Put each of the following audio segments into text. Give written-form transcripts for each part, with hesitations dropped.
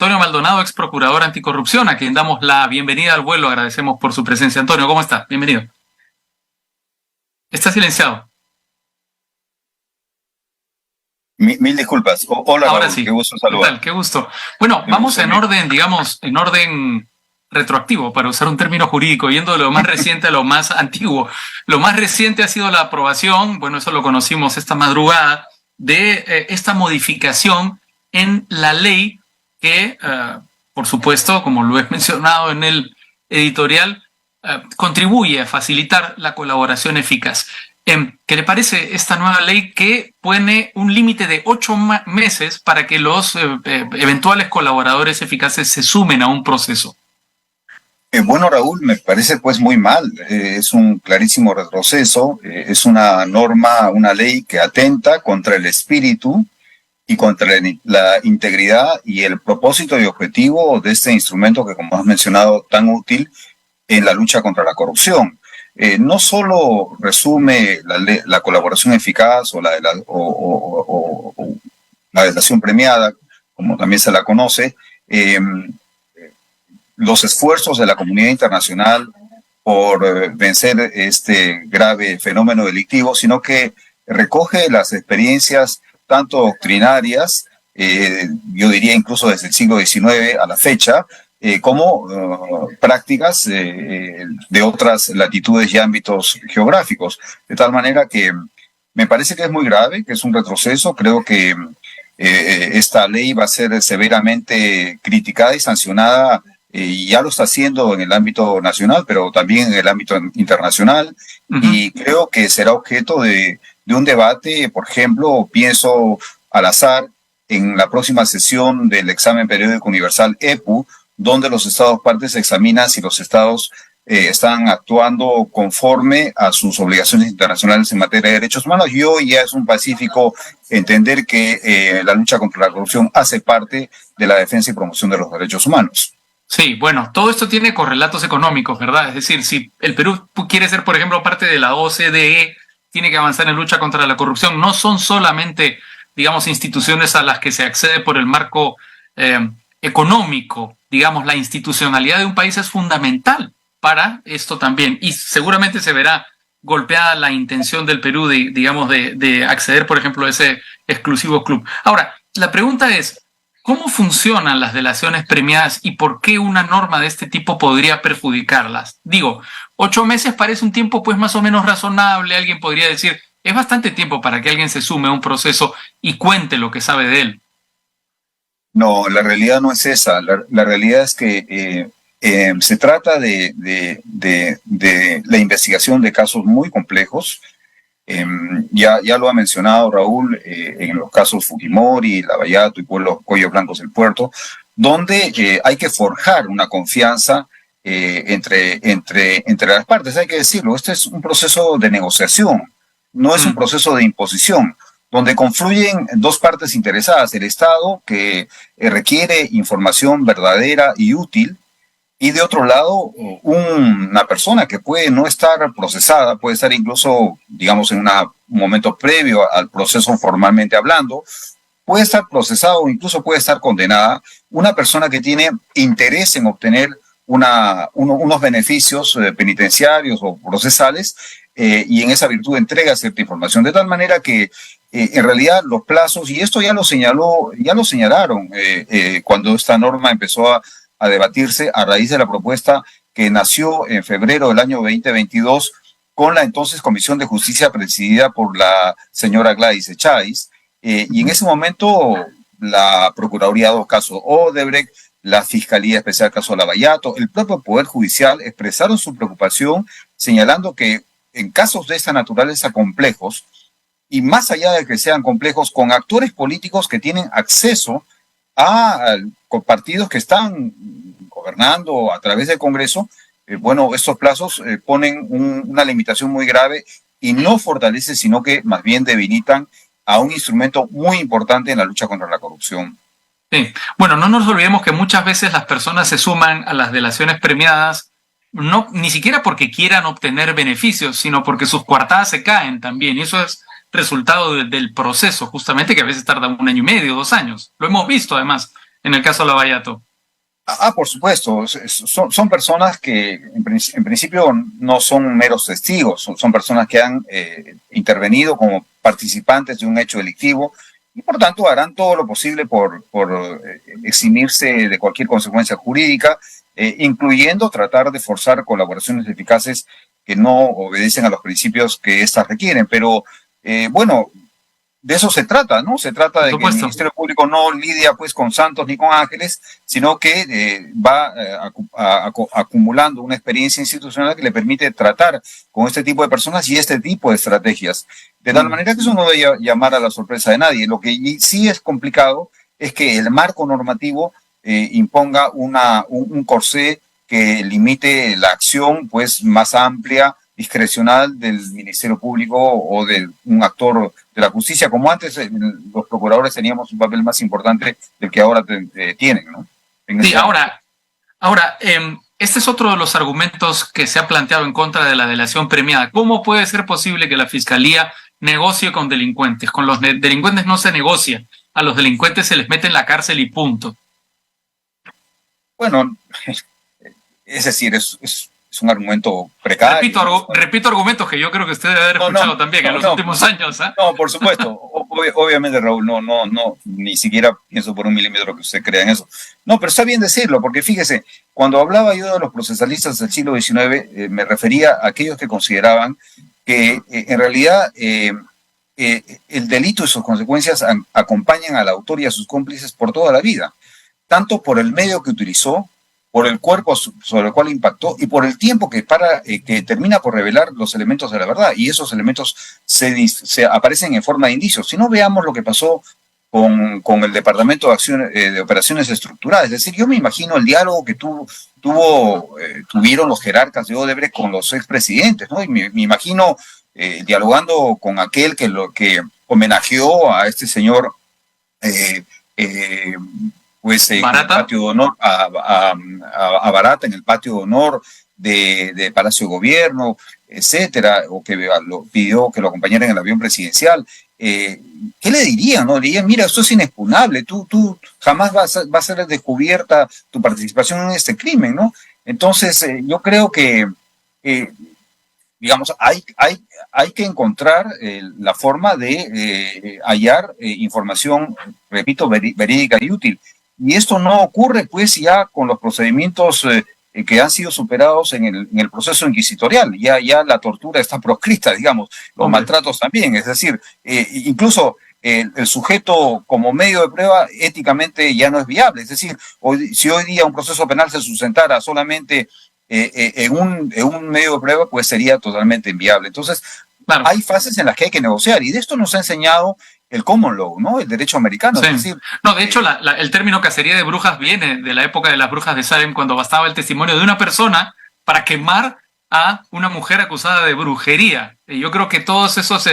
Antonio Maldonado, ex procurador anticorrupción, a quien damos la bienvenida al vuelo. Agradecemos por su presencia. Antonio, ¿cómo está? Bienvenido. Está silenciado. Mil disculpas. Hola Ahora Raúl, qué sí. gusto ¿Qué tal? saludar. Qué gusto. Bueno, Qué vamos gusto. en orden, digamos, en orden retroactivo, para usar un término jurídico, yendo de lo más reciente a lo más antiguo. Lo más reciente ha sido la aprobación, bueno, eso lo conocimos esta madrugada, de esta modificación en la ley que, por supuesto, como lo he mencionado en el editorial, contribuye a facilitar la colaboración eficaz. ¿Qué le parece esta nueva ley que pone un límite de 8 meses para que los eventuales colaboradores eficaces se sumen a un proceso? Bueno, Raúl, me parece pues muy mal. Es un clarísimo retroceso. Es una norma, una ley que atenta contra el espíritu y contra la integridad y el propósito y objetivo de este instrumento que, como has mencionado, tan útil en la lucha contra la corrupción. No solo resume la colaboración eficaz o o la delación premiada, como también se la conoce, los esfuerzos de la comunidad internacional por vencer este grave fenómeno delictivo, sino que recoge las experiencias tanto doctrinarias, yo diría incluso desde el siglo XIX a la fecha, como prácticas de otras latitudes y ámbitos geográficos. De tal manera que me parece que es muy grave, que es un retroceso. Creo que esta ley va a ser severamente criticada y sancionada, y ya lo está haciendo en el ámbito nacional, pero también en el ámbito internacional. Y creo que será objeto de un debate. Por ejemplo, pienso al azar en la próxima sesión del examen periódico universal EPU, donde los estados partes examinan si los estados están actuando conforme a sus obligaciones internacionales en materia de derechos humanos. Y hoy ya es un pacífico entender que la lucha contra la corrupción hace parte de la defensa y promoción de los derechos humanos. Sí, bueno, todo esto tiene correlatos económicos, ¿verdad? Es decir, si el Perú quiere ser, por ejemplo, parte de la OCDE, tiene que avanzar en lucha contra la corrupción. No son solamente, digamos, instituciones a las que se accede por el marco económico. Digamos, la institucionalidad de un país es fundamental para esto también. Y seguramente se verá golpeada la intención del Perú de, digamos, de acceder, por ejemplo, a ese exclusivo club. Ahora, la pregunta es, ¿cómo funcionan las delaciones premiadas y por qué una norma de este tipo podría perjudicarlas? Digo, 8 meses parece un tiempo pues más o menos razonable. Alguien podría decir, es bastante tiempo para que alguien se sume a un proceso y cuente lo que sabe de él. No, la realidad no es esa. La realidad es que se trata de la investigación de casos muy complejos. Ya lo ha mencionado Raúl, en los casos Fujimori, Lavallato y Cuello Blancos del Puerto, donde hay que forjar una confianza entre las partes. Hay que decirlo, este es un proceso de negociación, no es un proceso de imposición, donde confluyen dos partes interesadas: el Estado, que requiere información verdadera y útil, y de otro lado, una persona que puede no estar procesada, puede estar incluso, digamos, en un momento previo al proceso formalmente hablando, puede estar procesada o incluso puede estar condenada, una persona que tiene interés en obtener unos beneficios penitenciarios o procesales, y en esa virtud entrega cierta información, de tal manera que en realidad los plazos, y esto ya lo señalaron cuando esta norma empezó a debatirse a raíz de la propuesta que nació en febrero del año 2022 con la entonces Comisión de Justicia presidida por la señora Gladys Echáiz, y en ese momento la Procuraduría del caso Odebrecht, la Fiscalía Especial caso Lavallato, el propio Poder Judicial expresaron su preocupación, señalando que en casos de esta naturaleza complejos, y más allá de que sean complejos, con actores políticos que tienen acceso con partidos que están gobernando a través del Congreso, bueno, estos plazos ponen una limitación muy grave y no fortalecen, sino que más bien debilitan a un instrumento muy importante en la lucha contra la corrupción. Sí. Bueno, no nos olvidemos que muchas veces las personas se suman a las delaciones premiadas no, ni siquiera porque quieran obtener beneficios, sino porque sus coartadas se caen también. Y eso es resultado del proceso, justamente, que a veces tarda 1 año y medio, 2 años. Lo hemos visto, además, en el caso Lavallato? Por supuesto, son personas que en principio no son meros testigos, son personas que han intervenido como participantes de un hecho delictivo y por tanto harán todo lo posible por eximirse de cualquier consecuencia jurídica, incluyendo tratar de forzar colaboraciones eficaces que no obedecen a los principios que éstas requieren. Pero bueno, de eso se trata, ¿no? Se trata de que el Ministerio Público no lidia pues con santos ni con ángeles, sino que va acumulando una experiencia institucional que le permite tratar con este tipo de personas y este tipo de estrategias. De tal manera que eso no debe llamar a la sorpresa de nadie. Lo que sí es complicado es que el marco normativo imponga un corsé que limite la acción pues más amplia, discrecional del Ministerio Público o de un actor de la justicia, como antes los procuradores teníamos un papel más importante del que ahora tienen, ¿no? Sí, ahora, este es otro de los argumentos que se ha planteado en contra de la delación premiada. ¿Cómo puede ser posible que la Fiscalía negocie con delincuentes? Con los delincuentes no se negocia, a los delincuentes se les mete en la cárcel y punto. Bueno, es decir, es un argumento precario. Repito argumentos que yo creo que usted debe haber escuchado también en los últimos años. No, por supuesto. Obviamente, Raúl, no, ni siquiera pienso por un milímetro que usted crea en eso. No, pero está bien decirlo, porque fíjese, cuando hablaba yo de los procesalistas del siglo XIX, me refería a aquellos que consideraban que en realidad el delito y sus consecuencias acompañan al autor y a sus cómplices por toda la vida, tanto por el medio que utilizó, por el cuerpo sobre el cual impactó y por el tiempo que termina por revelar los elementos de la verdad. Y esos elementos se aparecen en forma de indicios. Si no, veamos lo que pasó con el Departamento de Operaciones Estructuradas. Es decir, yo me imagino el diálogo que tuvieron los jerarcas de Odebrecht con los expresidentes, ¿no? Y me imagino dialogando con aquel que homenajeó a este señor pues en el patio de honor a Barata, en el patio de honor de Palacio de Gobierno, etcétera, o que lo pidió que lo acompañara en el avión presidencial. ¿Qué le dirían? ¿No? Le dirían, mira, esto es inexpugnable, tú jamás va a ser descubierta tu participación en este crimen, ¿no? Entonces, yo creo que, digamos, hay que encontrar la forma de hallar información, repito, verídica y útil. Y esto no ocurre, pues, ya con los procedimientos que han sido superados en el proceso inquisitorial. Ya la tortura está proscrita, digamos, los maltratos también. Es decir, incluso el sujeto como medio de prueba éticamente ya no es viable. Es decir, si hoy día un proceso penal se sustentara solamente en un medio de prueba, pues sería totalmente inviable. Entonces, claro, hay fases en las que hay que negociar. Y de esto nos ha enseñado el common law, ¿no? El derecho americano. Sí. Es decir, no, de hecho, el término cacería de brujas viene de la época de las brujas de Salem, cuando bastaba el testimonio de una persona para quemar a una mujer acusada de brujería. Y yo creo que todas esas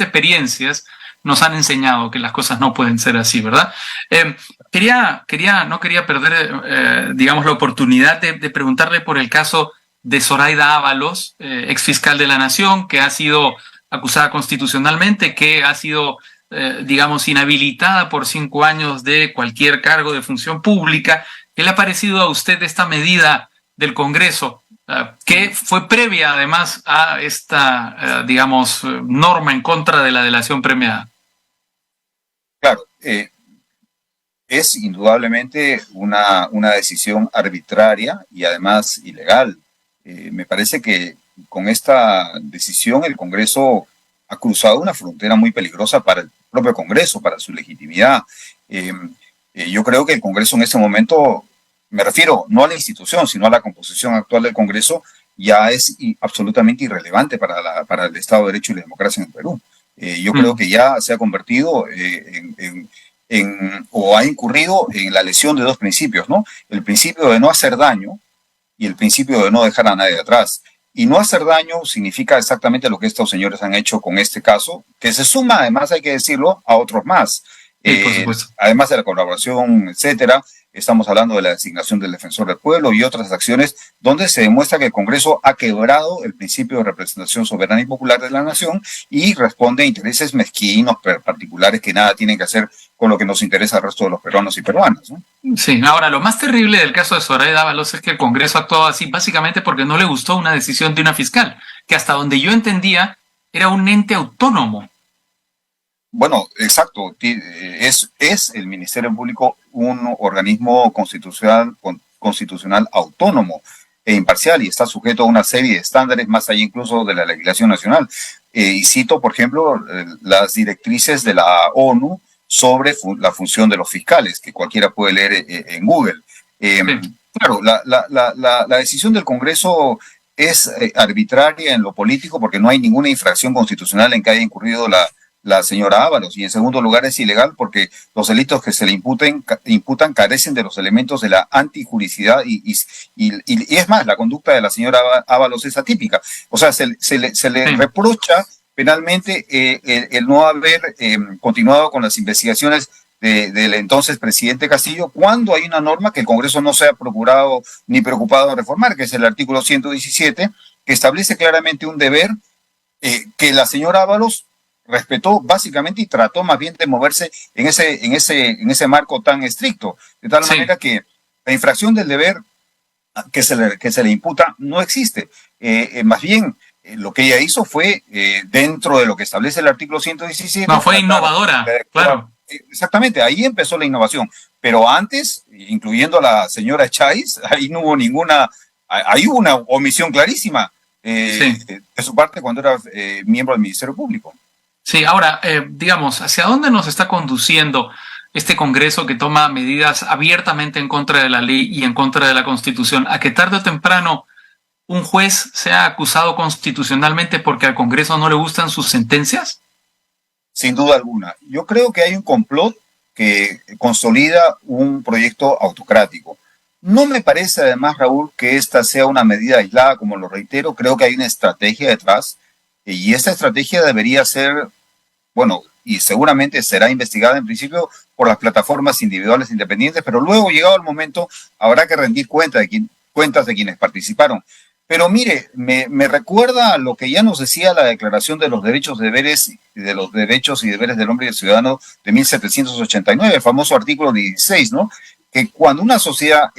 experiencias nos han enseñado que las cosas no pueden ser así, ¿verdad? No quería perder, digamos, la oportunidad de preguntarle por el caso de Zoraida Ábalos, exfiscal de la Nación, que ha sido acusada constitucionalmente, que ha sido digamos, inhabilitada por 5 años de cualquier cargo de función pública. ¿Qué le ha parecido a usted esta medida del Congreso, que fue previa además a esta, digamos, norma en contra de la delación premiada? Claro, es indudablemente una decisión arbitraria y además ilegal. Me parece que con esta decisión el Congreso ha cruzado una frontera muy peligrosa para el propio Congreso, para su legitimidad. Yo creo que el Congreso en este momento, me refiero no a la institución, sino a la composición actual del Congreso, ya es absolutamente irrelevante para el Estado de Derecho y la democracia en el Perú. Yo creo que ya se ha convertido o ha incurrido en la lesión de dos principios, ¿no? El principio de no hacer daño y el principio de no dejar a nadie atrás. Y no hacer daño significa exactamente lo que estos señores han hecho con este caso, que se suma, además, hay que decirlo, a otros más. Sí, por supuesto. Además de la colaboración, etcétera, estamos hablando de la designación del defensor del pueblo y otras acciones donde se demuestra que el Congreso ha quebrado el principio de representación soberana y popular de la nación y responde a intereses mezquinos, particulares, que nada tienen que hacer con lo que nos interesa al resto de los peruanos y peruanas, ¿no? Sí, ahora lo más terrible del caso de Zoraida Ábalos es que el Congreso actuó así básicamente porque no le gustó una decisión de una fiscal, que hasta donde yo entendía era un ente autónomo. Bueno, exacto. Es el Ministerio Público un organismo constitucional autónomo e imparcial y está sujeto a una serie de estándares más allá incluso de la legislación nacional. Y cito, por ejemplo, las directrices de la ONU sobre la función de los fiscales, que cualquiera puede leer en Google. Sí. Claro, la decisión del Congreso es arbitraria en lo político porque no hay ninguna infracción constitucional en que haya incurrido la señora Ábalos, y en segundo lugar es ilegal porque los delitos que se le imputan carecen de los elementos de la antijuricidad y es más, la conducta de la señora Ábalos es atípica. O sea, se le reprocha penalmente el no haber continuado con las investigaciones del entonces presidente Castillo, cuando hay una norma que el Congreso no se ha procurado ni preocupado de reformar, que es el artículo 117, que establece claramente un deber que la señora Ábalos respetó básicamente y trató más bien de moverse en ese marco tan estricto, de tal manera que la infracción del deber que se le imputa no existe. Más bien, lo que ella hizo fue, dentro de lo que establece el artículo 117... No, fue innovadora, claro. Exactamente, ahí empezó la innovación. Pero antes, incluyendo a la señora Chais, ahí no hubo ahí hubo una omisión clarísima de su parte cuando era miembro del Ministerio Público. Sí, ahora, digamos, ¿hacia dónde nos está conduciendo este Congreso que toma medidas abiertamente en contra de la ley y en contra de la Constitución? ¿A que tarde o temprano un juez sea acusado constitucionalmente porque al Congreso no le gustan sus sentencias? Sin duda alguna. Yo creo que hay un complot que consolida un proyecto autocrático. No me parece, además, Raúl, que esta sea una medida aislada, como lo reitero. Creo que hay una estrategia detrás y esta estrategia debería ser, bueno, y seguramente será investigada en principio por las plataformas individuales independientes, pero luego, llegado el momento, habrá que rendir cuentas de quienes participaron. Pero mire, me recuerda a lo que ya nos decía la Declaración de los Derechos y Deberes del Hombre y del Ciudadano de 1789, el famoso artículo 16, ¿no? Que cuando una sociedad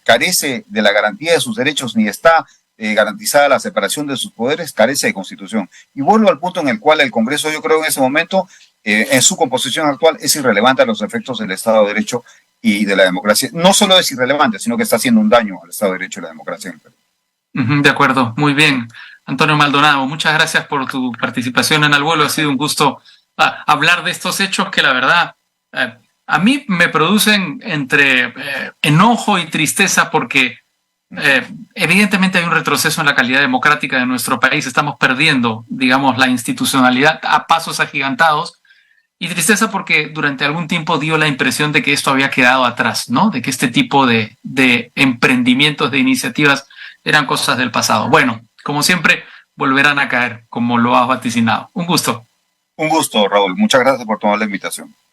carece de la garantía de sus derechos ni está garantizada la separación de sus poderes, carece de constitución. Y vuelvo al punto en el cual el Congreso, yo creo en ese momento, en su composición actual, es irrelevante a los efectos del Estado de Derecho y de la democracia. No solo es irrelevante, sino que está haciendo un daño al Estado de Derecho y la democracia en el Perú. De acuerdo, muy bien. Antonio Maldonado, muchas gracias por tu participación en Al Vuelo. Ha sido un gusto hablar de estos hechos que la verdad a mí me producen entre enojo y tristeza porque evidentemente hay un retroceso en la calidad democrática de nuestro país. Estamos perdiendo, digamos, la institucionalidad a pasos agigantados. Y tristeza porque durante algún tiempo dio la impresión de que esto había quedado atrás, ¿no? De que este tipo de emprendimientos, de iniciativas, eran cosas del pasado. Bueno, como siempre, volverán a caer, como lo has vaticinado. Un gusto. Un gusto, Raúl. Muchas gracias por tomar la invitación.